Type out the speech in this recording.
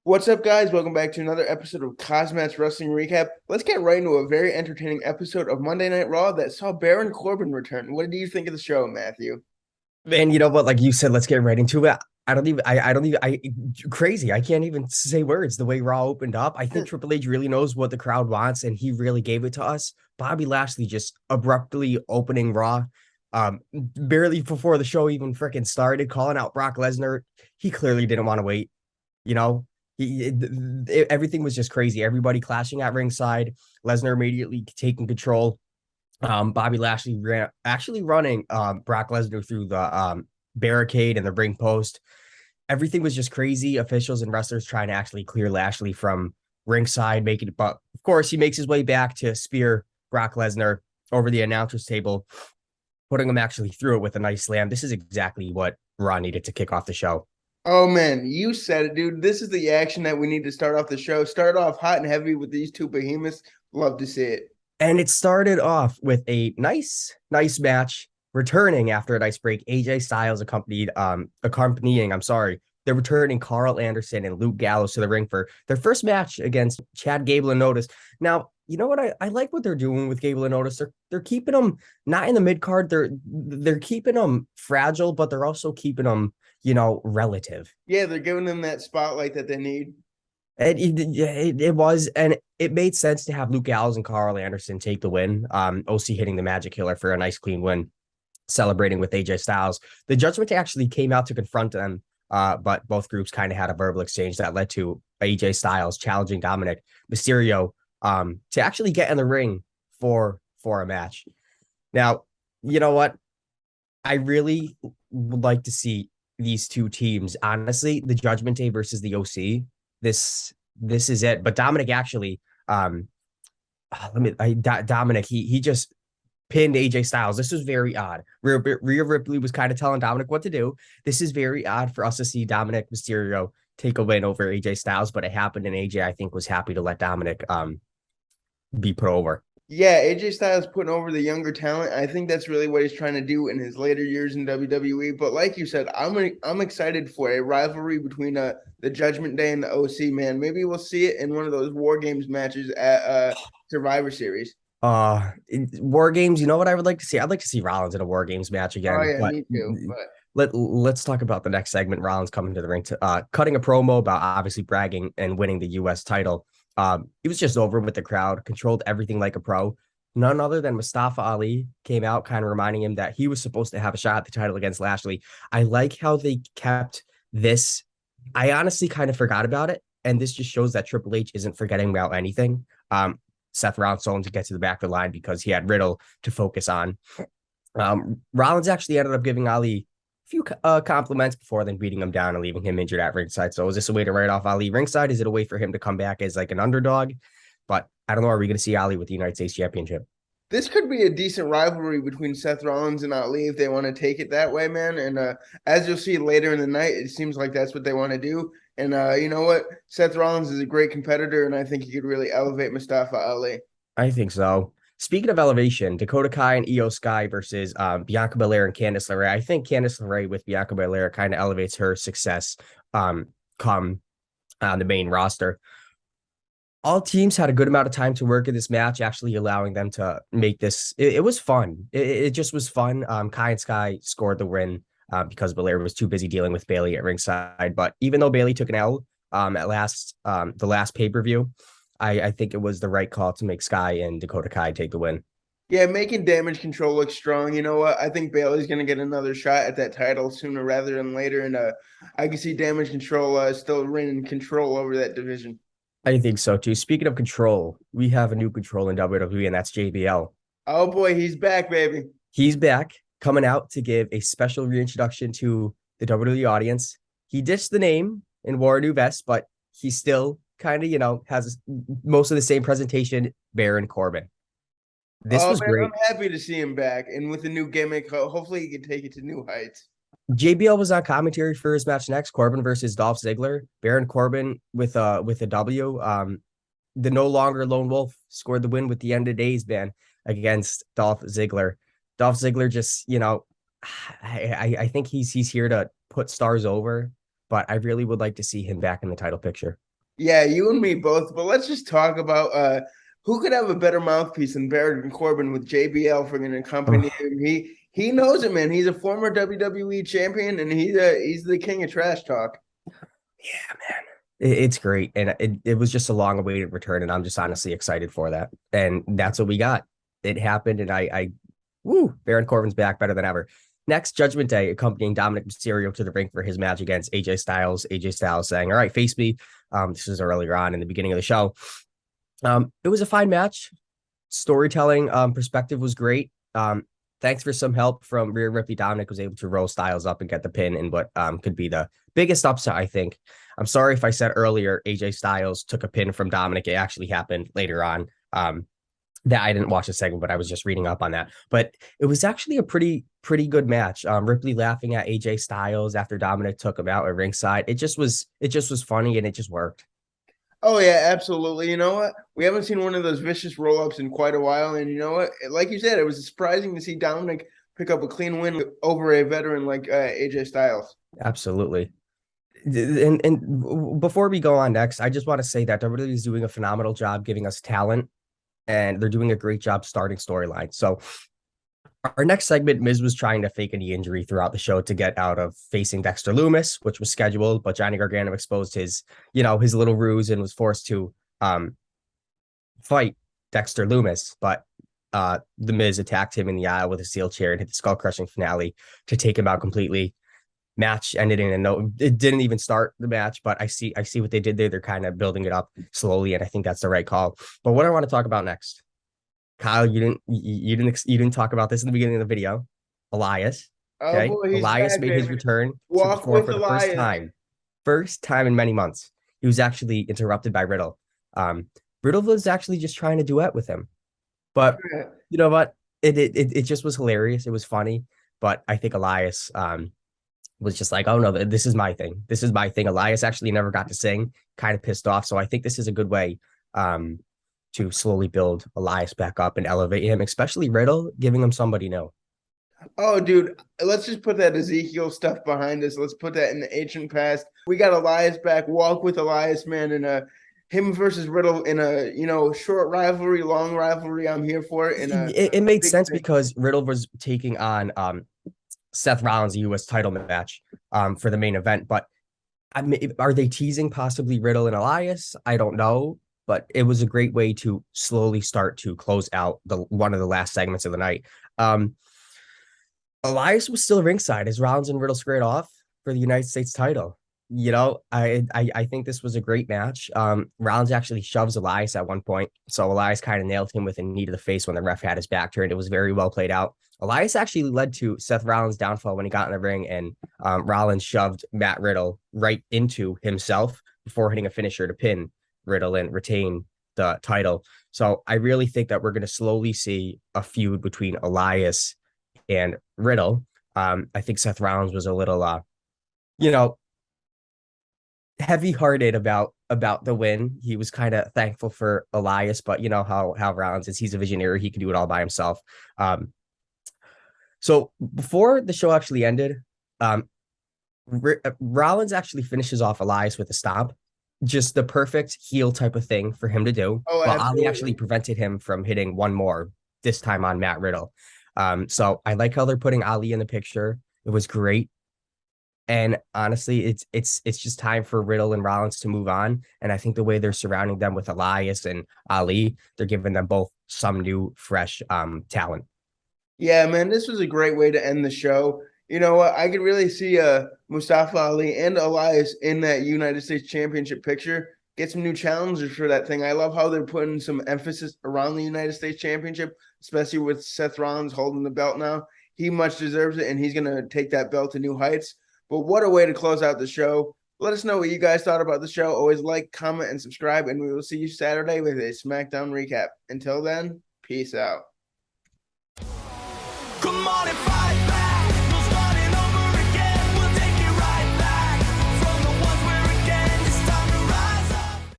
What's up, guys? Welcome back to another episode of KozMatt's Wrestling Recap. Let's get right into a very entertaining episode of Monday Night Raw that saw Baron Corbin return. What do you think of the show, Matthew? Man, you know what? Like you said, let's get right into it. I crazy. I can't even say words the way Raw opened up. I think Triple H really knows what the crowd wants, and he really gave it to us. Bobby Lashley just abruptly opening Raw, barely before the show even freaking started, calling out Brock Lesnar. He clearly didn't want to wait. You know, everything was just crazy. Everybody clashing at ringside. Lesnar immediately taking control. Bobby Lashley actually running Brock Lesnar through the barricade and the ring post. Everything was just crazy. Officials and wrestlers trying to actually clear Lashley from ringside, making it. But of course, he makes his way back to spear Brock Lesnar over the announcer's table, putting him actually through it with a nice slam. This is exactly what Raw needed to kick off the show. Oh man, you said it, dude. This is the action that we need to start off the show. Start off hot and heavy with these two behemoths. Love to see it. And it started off with a nice match. Returning after a nice break, AJ Styles accompanying, they're returning Carl Anderson and Luke Gallows to the ring for their first match against Chad Gable and Otis. Now, you know what? I like what they're doing with Gable and Otis. They're keeping them not in the mid card. They're keeping them fragile, but they're also keeping them, relative. Yeah, they're giving them that spotlight that they need. It was, and it made sense to have Luke Gallows and Carl Anderson take the win. OC hitting the Magic Killer for a nice clean win, celebrating with AJ Styles. The Judgment actually came out to confront them, but both groups kind of had a verbal exchange that led to AJ Styles challenging Dominic Mysterio to actually get in the ring for a match. Now, you know what? I really would like to see these two teams. Honestly, the Judgment Day versus the OC. This is it. But Dominic actually, Dominic, he just pinned AJ Styles. This was very odd. Rhea Ripley was kind of telling Dominic what to do. This is very odd for us to see Dominic Mysterio take a win over AJ Styles, but it happened, and AJ, I think, was happy to let Dominic be put over. Yeah, AJ Styles putting over the younger talent. I think that's really what he's trying to do in his later years in WWE. But like you said, I'm excited for a rivalry between the Judgment Day and the OC. Man, maybe we'll see it in one of those War Games matches at Survivor Series. War Games, you know what I would like to see? I'd like to see Rollins in a War Games match Oh again. yeah, But me too. But let's talk about the next segment. Rollins coming to the ring to cutting a promo about obviously bragging and winning the US title. He was just over with the crowd, controlled everything like a pro. None other than Mustafa Ali came out, kind of reminding him that he was supposed to have a shot at the title against Lashley. I like how they kept this. I honestly kind of forgot about it, and this just shows that Triple H isn't forgetting about anything. Seth Rollins told him to get to the back of the line because he had Riddle to focus on. Rollins actually ended up giving Ali a few compliments before then beating him down and leaving him injured at ringside. So is this a way to write off Ali ringside? Is it a way for him to come back as like an underdog? But I don't know. Are we going to see Ali with the United States Championship? this could be a decent rivalry between Seth Rollins and Ali if they want to take it that way, man. And as you'll see later in the night, it seems like that's what they want to do. And you know what? Seth Rollins is a great competitor, and I think he could really elevate Mustafa Ali. I think so. Speaking of elevation, Dakota Kai and Io Sky versus Bianca Belair and Candice LeRae. I think Candice LeRae with Bianca Belair kind of elevates her success come on the main roster. All teams had a good amount of time to work in this match, actually allowing them to make this. It was fun. It just was fun. Kai and Sky scored the win because Belair was too busy dealing with Bayley at ringside. But even though Bayley took an L at the last pay-per-view, I think it was the right call to make Sky and Dakota Kai take the win. Yeah, making Damage Control look strong. You know what? I think Bailey's going to get another shot at that title sooner rather than later. And I can see Damage Control still reigning control over that division. I think so too. Speaking of control, we have a new control in WWE, and that's JBL. Oh boy, he's back, baby. He's back, coming out to give a special reintroduction to the WWE audience. He ditched the name and wore a new vest, but he still kind of, has most of the same presentation, Baron Corbin. This Oh was man, great. I'm happy to see him back. And with a new gimmick, hopefully he can take it to new heights. JBL was on commentary for his match next, Corbin versus Dolph Ziggler. Baron Corbin with a W. The no longer lone wolf scored the win with the end of days man against Dolph Ziggler. Dolph Ziggler just, I think he's here to put stars over, but I really would like to see him back in the title picture. Yeah, you and me both. But let's just talk about who could have a better mouthpiece than Baron Corbin with JBL for going to accompany Oh, him. He knows it, man. He's a former WWE champion, and he's the king of trash talk. yeah, man. It's great. And it was just a long awaited return. And I'm just honestly excited for that. And that's what we got. It happened. And woo, Baron Corbin's back better than ever. Next, Judgment Day, accompanying Dominic Mysterio to the ring for his match against AJ Styles. AJ Styles saying, "All right, face me." This was earlier on in the beginning of the show. It was a fine match. Storytelling perspective was great. Thanks for some help from Rhea Ripley. Dominic was able to roll Styles up and get the pin in what could be the biggest upset, I think. I'm sorry if I said earlier AJ Styles took a pin from Dominic. It actually happened later on. That I didn't watch the segment, but I was just reading up on that. But it was actually a pretty good match. Ripley laughing at AJ Styles after Dominic took him out at ringside. It just was funny and it just worked. Oh yeah, absolutely. You know what? We haven't seen one of those vicious roll-ups in quite a while, and you know what? Like you said, it was surprising to see Dominic pick up a clean win over a veteran like AJ Styles. Absolutely. And before we go on next, I just want to say that WWE is doing a phenomenal job giving us talent, and they're doing a great job starting storylines. So our next segment, Miz was trying to fake a knee injury throughout the show to get out of facing Dexter Loomis, which was scheduled, but Johnny Gargano exposed his little ruse and was forced to fight Dexter Loomis. But the Miz attacked him in the aisle with a steel chair and hit the skull crushing finale to take him out completely. Match ended in a no. It didn't even start the match, but I see what they did there. They're kind of building it up slowly, and I think that's the right call. But what I want to talk about next, Kyle, you didn't talk about this in the beginning of the video. Elias, Oh okay, boy, he's Elias back, made his baby. return to the Walk floor with for the Elias. first time in many months. He was actually interrupted by Riddle. Riddle was actually just trying to duet with him, but you know what? It just was hilarious. It was funny, but I think Elias was just like, oh no, this is my thing. This is my thing. Elias actually never got to sing, kind of pissed off. So I think this is a good way to slowly build Elias back up and elevate him, especially Riddle, giving him somebody new. Oh, dude, let's just put that Ezekiel stuff behind us. Let's put that in the ancient past. We got Elias back. Walk with Elias, man, and him versus Riddle in a short rivalry, long rivalry. I'm here for it. In a It made big sense thing. because Riddle was taking on Seth Rollins' U.S. title match for the main event. But are they teasing possibly Riddle and Elias? I don't know. But it was a great way to slowly start to close out one of the last segments of the night. Elias was still ringside as Rollins and Riddle squared off for the United States title. I think this was a great match. Rollins actually shoves Elias at one point, so Elias kind of nailed him with a knee to the face when the ref had his back turned. It was very well played out. Elias actually led to Seth Rollins' downfall when he got in the ring, and Rollins shoved Matt Riddle right into himself before hitting a finisher to pin Riddle and retain the title. So I really think that we're going to slowly see a feud between Elias and Riddle. I think Seth Rollins was a little, heavy-hearted about the win. He was kind of thankful for Elias, but you know how Rollins is. He's a visionary. He can do it all by himself. So before the show actually ended, Rollins actually finishes off Elias with a stomp. Just the perfect heel type of thing for him to do. Oh, But Ali actually absolutely. prevented him from hitting one more, this time on Matt Riddle. So I like how they're putting Ali in the picture. It was great. And honestly, it's just time for Riddle and Rollins to move on. And I think the way they're surrounding them with Elias and Ali, they're giving them both some new, fresh talent. Yeah, man, this was a great way to end the show. You know what? I could really see Mustafa Ali and Elias in that United States Championship picture. Get some new challengers for that thing. I love how they're putting some emphasis around the United States Championship, especially with Seth Rollins holding the belt now. He much deserves it, and he's going to take that belt to new heights. But what a way to close out the show. Let us know what you guys thought about the show. Always like, comment, and subscribe, and we will see you Saturday with a SmackDown recap. Until then, peace out. Come on and fight.